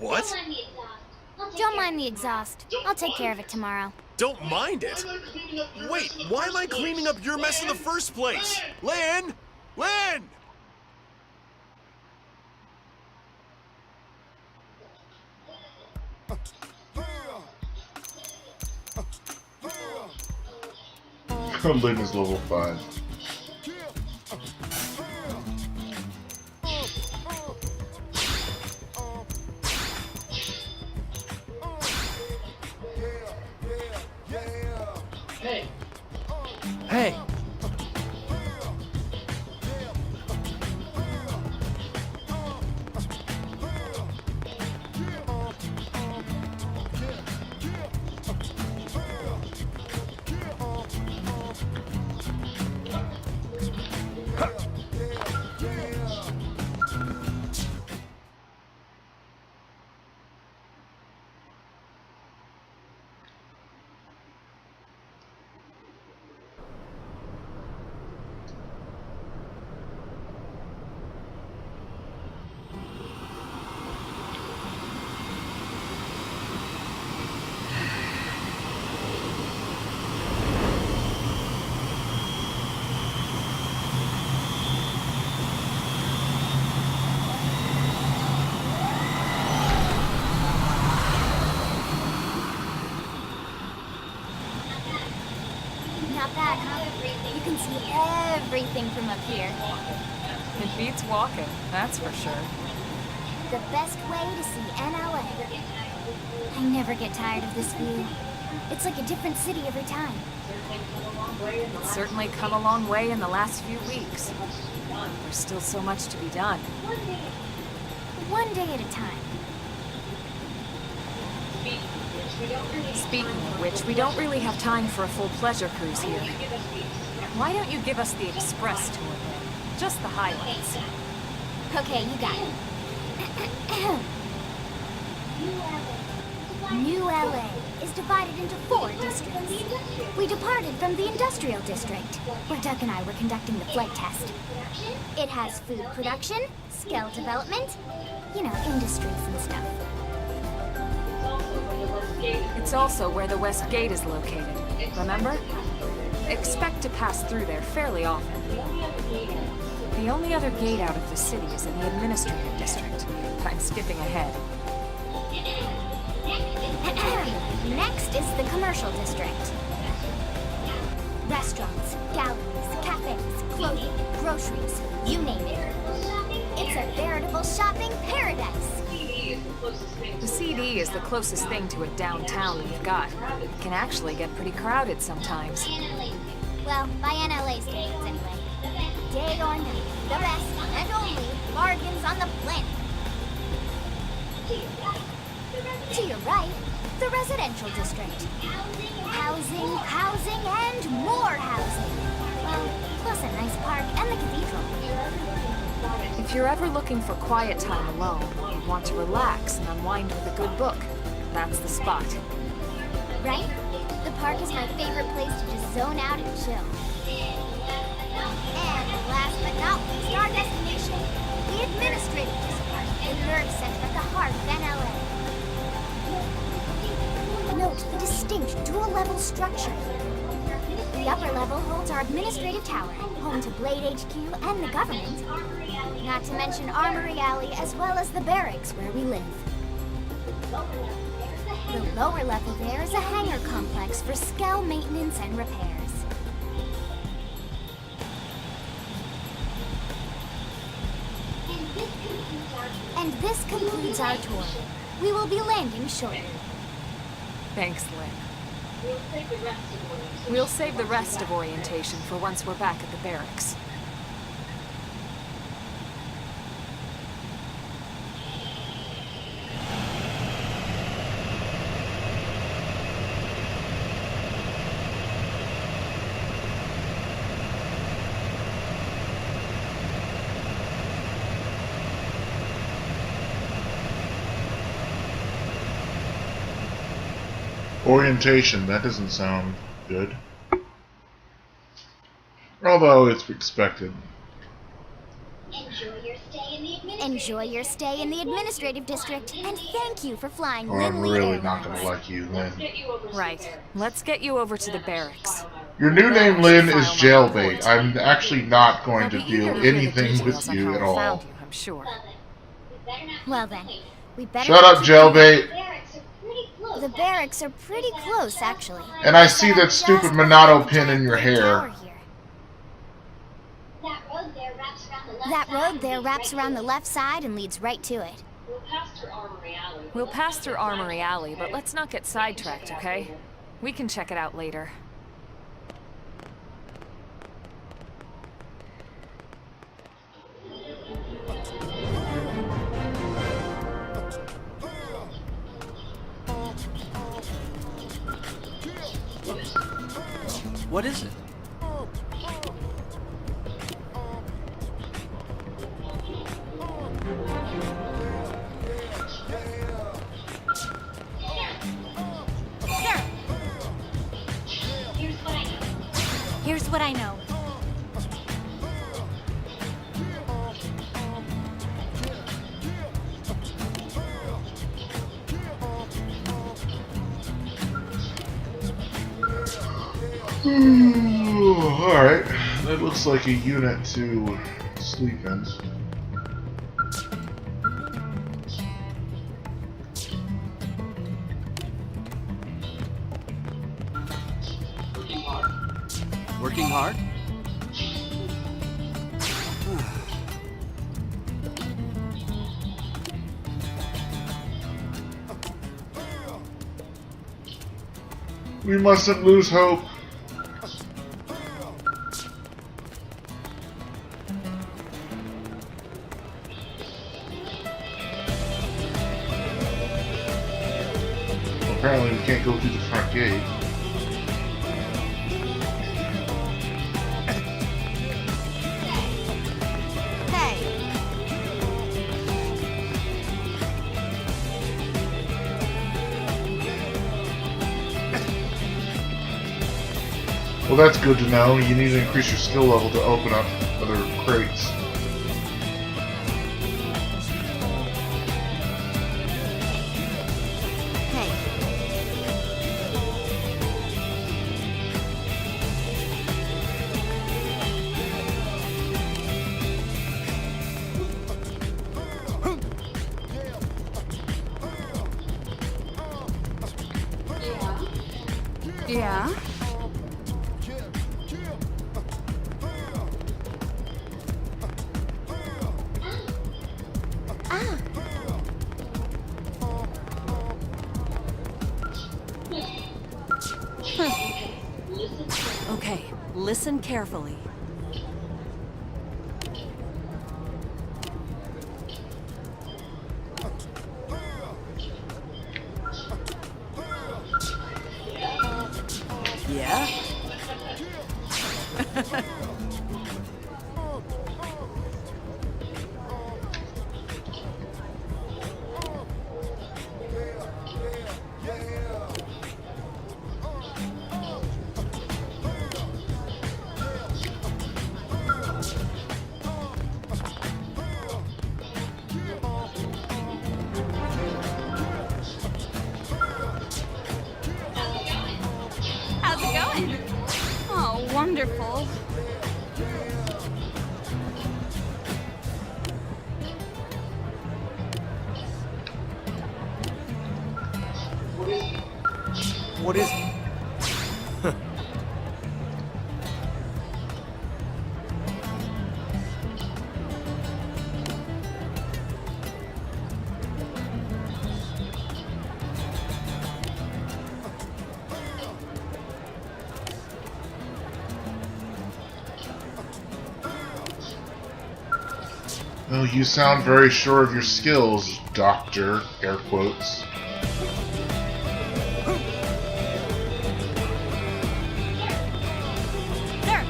What? Don't mind the exhaust. I'll take care of it tomorrow. Don't mind it? Wait, why am I cleaning up your mess in the first place? Lynn! Lynn! Lynn is level 5. Hey! Not bad, huh? You can see everything from up here. It beats walking, that's for sure. The best way to see NLA. I never get tired of this view. It's like a different city every time. It's certainly come a long way in the last few weeks. There's still so much to be done. One day at a time. Speaking of which, we don't really have time for a full pleasure cruise here. Why don't you give us the express tour then? Just the highlights. Okay, you got it. New LA is divided into 4 districts. We departed from the industrial district, where Doug and I were conducting the flight test. It has food production, skill development, you know, industries and stuff. It's also where the West Gate is located, remember? Expect to pass through there fairly often. The only other gate out of the city is in the administrative district. I'm skipping ahead. Next is the commercial district. Restaurants, galleries, cafes, clothing, groceries, you name it. It's a veritable shopping paradise. The CD is the closest thing to a downtown we've got. It can actually get pretty crowded sometimes. Well, by NLA standards anyway. Day or night, the best and only bargains on the planet. To your right, the residential district. Housing, housing, and more housing. Well, plus a nice park and the cathedral. If you're ever looking for quiet time alone, or want to relax and unwind with a good book, that's the spot. Right? The park is my favorite place to just zone out and chill. And last but not least, our destination, the administrative district, the nerve center at the heart of NLA. Note the distinct dual-level structure. The upper level holds our administrative tower, home to Blade HQ and the government. Not to mention Armory Alley, as well as the barracks where we live. The lower level there is a hangar complex for Skell maintenance and repairs. And this concludes our tour. We will be landing shortly. Thanks, Lynn. We'll save the rest of orientation for once we're back at the barracks. Orientation, that doesn't sound good. Although it's expected. Enjoy your stay in the Enjoy your stay in the administrative district, and thank you for flying Oh, I'm Lindley really not Airlines. gonna like you, Lynn. Right. Let's get you over to the barracks. Your new name, Lynn, is Jailbait. I'm actually not going to They'll be eager do to hear the anything with details on you how at we all. found you, I'm sure. Well then, we better Shut not up, keep Jailbait. The barracks are pretty close, actually. And I see Set that up stupid just Monado behind the pin in giant your blue hair. tower here. That road there wraps around the left side and leads right to it. We'll pass through Armory Alley, but let's not get sidetracked, okay? We can check it out later. What is it? Here's what I know. Alright, that looks like a unit to sleep in. Working hard? We mustn't lose hope. Apparently we can't go through the front gate. Hey, Well, that's good to know. You need to increase your skill level to open up other crates. hey. Yeah? Ah, Okay, listen carefully. Yeah? how's it going? Oh, wonderful. What is it? Oh, you sound very sure of your skills, Doctor, air quotes. There.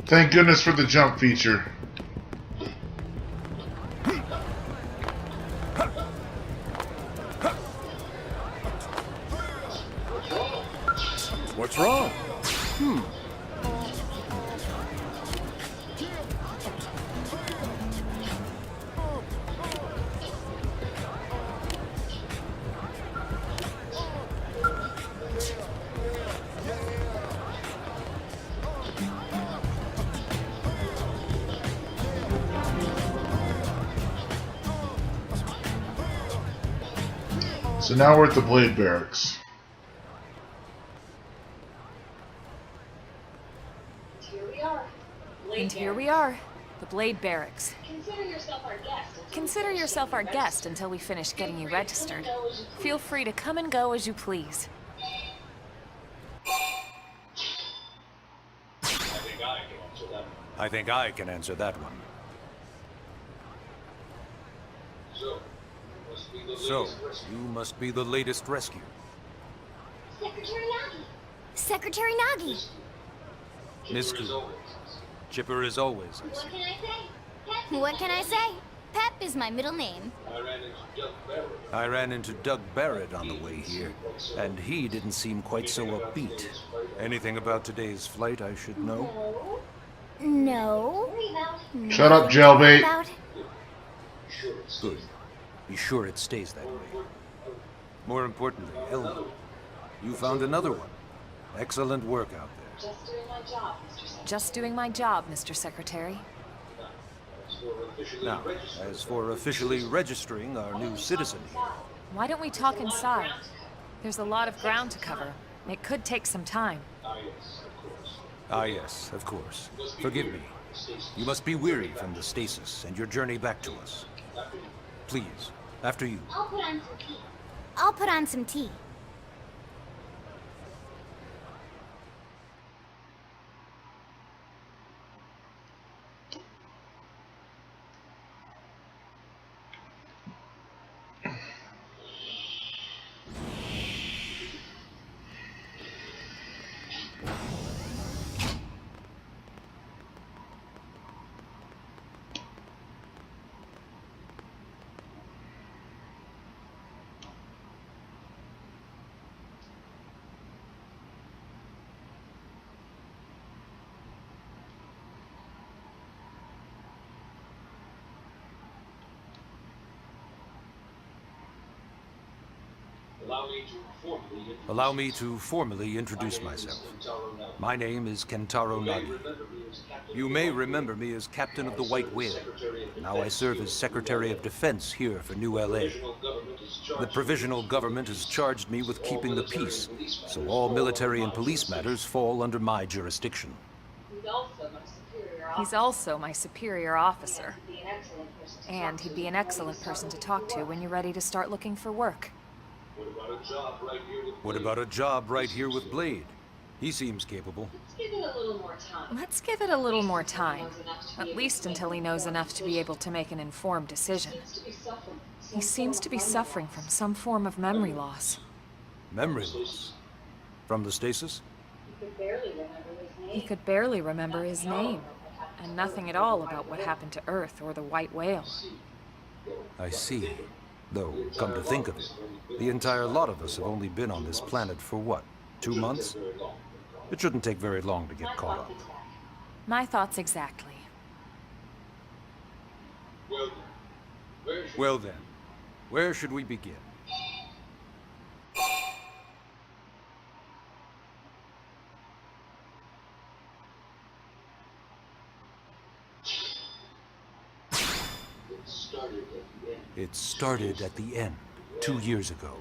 Thank goodness for the jump feature. What's wrong? So now we're at the Blade Barracks. And here we are, the Blade Barracks. Consider yourself our guest until we finish getting you registered. Feel free to come and go as you please. I think I can answer that one. So, you must be the latest rescue. Secretary Nagi. Secretary Nagi. Miss Cool. Chipper as always, I see. What can I say? Pep is my middle name. I ran into Doug Barrett on the way here, and he didn't seem quite so upbeat. Anything about today's flight I should know? No. Shut up, jailbait. About... Good. Be sure it stays that way. More importantly, Elmo, you found another one. Excellent work out there. Just doing my job, Mr. Secretary. Now, as for officially registering our new citizen here, Why don't we talk inside? There's a lot of ground to cover. It could take some time. ah yes, of course. Forgive me. You must be weary from the stasis and your journey back to us. Please, after you. I'll put on some tea. Allow me to formally introduce myself. My name is Kentaro Nagi. You may remember me as Captain of the White Whale. Now I serve as Secretary of Defense here for New LA. The provisional government has charged me with keeping the peace, so all military and police matters fall under my jurisdiction. He's also my superior officer. And he'd be an excellent person to talk to when you're ready to start looking for work. What about a job right here with Blade? He seems capable. Let's give it a little more time. At least until he knows enough to be able to make an informed decision. He seems to be suffering from some form of memory loss. Memory loss? From the stasis? He could barely remember his name, and nothing at all about what happened to Earth or the White Whale. I see. Though, come to think of it, the entire lot of us have only been on this planet for what, 2 months? It shouldn't take very long to get caught up. My thoughts exactly. Well then, where should we begin? It started at the end, 2 years ago.